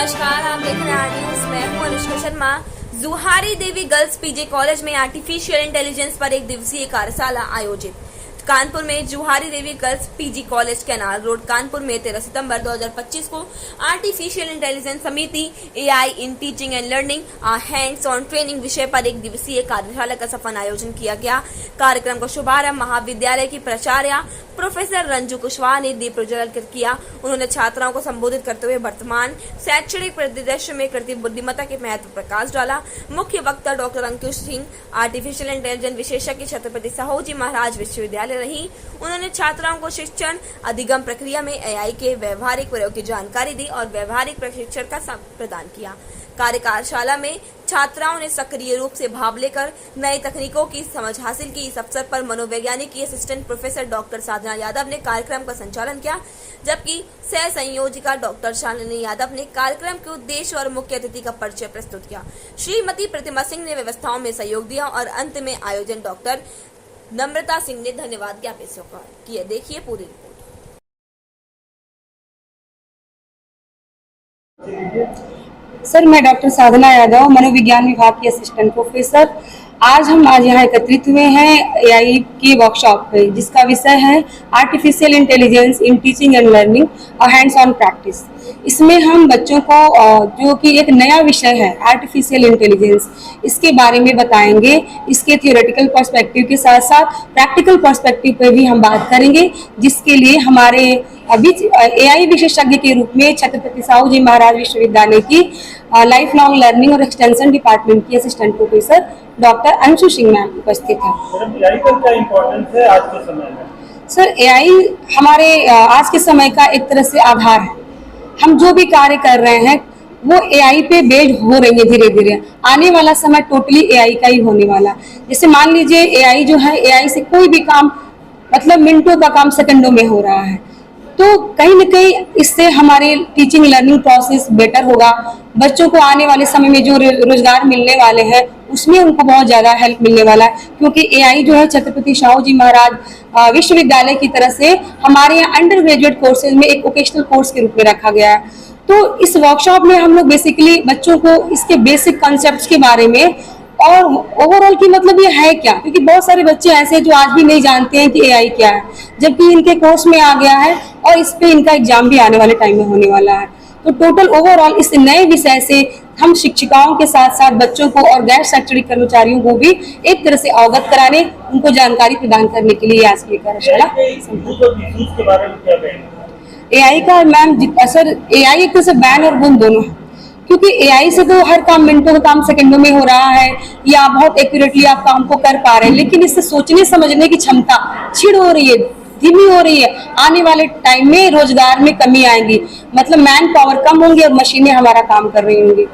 नमस्कार, आप देख रहे हैं आर न्यूज। मैं हूं Anushka Sharma. Juhari Devi girls PG college में आर्टिफिशियल इंटेलिजेंस पर एक दिवसीय कार्यशाला आयोजित। कानपुर में Juhari Devi girls PG college canal road Kanpur में 13 सितंबर 2025 को आर्टिफिशियल इंटेलिजेंस समिति AI in teaching and learning hands on training विषय पर एक दिवसीय कार्यशाला का सफल आयोजन किया गया। कार्यक्रम का शुभारंभ महाविद्यालय की प्राचार्य प्रोफेसर रंजू कुशवाहा ने दीप प्रज्वलित किया। उन्होंने छात्राओं को संबोधित करते हुए वर्तमान शैक्षणिक परिदृश्य में कृत्रिम बुद्धिमत्ता के महत्व पर प्रकाश डाला। मुख्य वक्ता डॉक्टर अंकुश सिंह, आर्टिफिशियल इंटेलिजेंस विशेषज्ञ छत्रपति साहूजी महाराज विश्वविद्यालय रही। उन्होंने छात्राओं को शिक्षण अधिगम प्रक्रिया में एआई के व्यवहारिक प्रयोग की जानकारी दी और व्यवहारिक प्रशिक्षण का प्रदान किया। कार्यशाला में छात्राओं ने सक्रिय रूप से भाग लेकर नई तकनीकों की समझ हासिल की। इस अवसर पर मनोवैज्ञानिक की असिस्टेंट प्रोफेसर डॉक्टर साधना यादव ने कार्यक्रम का संचालन किया, जबकि सह संयोजिका डॉक्टर शालिनी यादव ने कार्यक्रम के उद्देश्य और मुख्य अतिथि का परिचय प्रस्तुत किया। श्रीमती प्रतिमा सिंह ने व्यवस्थाओं में सहयोग दिया और अंत में आयोजन डॉक्टर नम्रता सिंह ने धन्यवाद ज्ञापित किए। देखिए पूरी रिपोर्ट। सर, मैं डॉक्टर साधना यादव, मनोविज्ञान विभाग की असिस्टेंट प्रोफेसर। आज यहाँ एकत्रित हुए हैं एआई की वर्कशॉप पे, जिसका विषय है artificial intelligence in teaching and learning और हैंड्स ऑन प्रैक्टिस। इसमें हम बच्चों को जो कि एक नया विषय है आर्टिफिशियल इंटेलिजेंस, इसके बारे में बताएंगे। इसके थियोरेटिकल पर्सपेक्टिव के साथ साथ प्रैक्टिकल पर्सपेक्टिव पे भी हम बात करेंगे, जिसके लिए हमारे अभी एआई विशेषज्ञ के रूप में छत्रपति साहूजी महाराज विश्वविद्यालय की लाइफ लॉन्ग लर्निंग और एक्सटेंशन डिपार्टमेंट की assistant professor doctor Anshu Singh ma'am उपस्थित है। एआई का क्या इम्पोर्टेंस है आज के समय में? सर, एआई हमारे आज के समय का एक तरह से आधार है। हम जो भी कार्य कर रहे हैं वो एआई पे बेस्ड हो रही है। धीरे धीरे आने वाला समय टोटली एआई का ही होने वाला। जैसे मान लीजिए एआई जो है, एआई से कोई भी काम मतलब मिनटों का काम सेकंडों में हो रहा है, तो कहीं न कहीं इससे हमारे टीचिंग लर्निंग प्रोसेस बेटर होगा। बच्चों को आने वाले समय में जो रोजगार मिलने वाले हैं उसमें उनको बहुत ज़्यादा हेल्प मिलने वाला है, क्योंकि एआई जो है छत्रपति साहूजी महाराज विश्वविद्यालय की तरफ से हमारे यहाँ अंडर ग्रेजुएट कोर्सेज में एक वोकेशनल कोर्स के रूप में रखा गया है। तो इस वर्कशॉप में हम लोग बेसिकली बच्चों को इसके बेसिक कॉन्सेप्ट्स के बारे में और ओवरऑल की मतलब ये है क्या, क्योंकि बहुत सारे बच्चे ऐसे हैं जो आज भी नहीं जानते हैं कि एआई क्या है, जबकि इनके कोर्स में आ गया है और इस पे इनका एग्जाम भी आने वाले टाइम में होने वाला है। तो टोटल ओवरऑल इस नए विषय से हम शिक्षिकाओं के साथ साथ बच्चों को और गैर शैक्षणिक कर्मचारियों को भी एक तरह से अवगत कराने, उनको जानकारी प्रदान करने के लिए आज की कार्यशाला। एआई का मैम असर, एआई एक तरह से बैन और गुण दोनों है, क्योंकि एआई से तो हर काम मिनटों का काम सेकंडों में हो रहा है या बहुत एक्यूरेटली आप काम को कर पा रहे हैं, लेकिन इससे सोचने समझने की क्षमता क्षीण हो रही है, धीमी हो रही है। आने वाले टाइम में रोजगार में कमी आएगी, मतलब मैन पावर कम होंगी और मशीनें हमारा काम कर रही होंगी।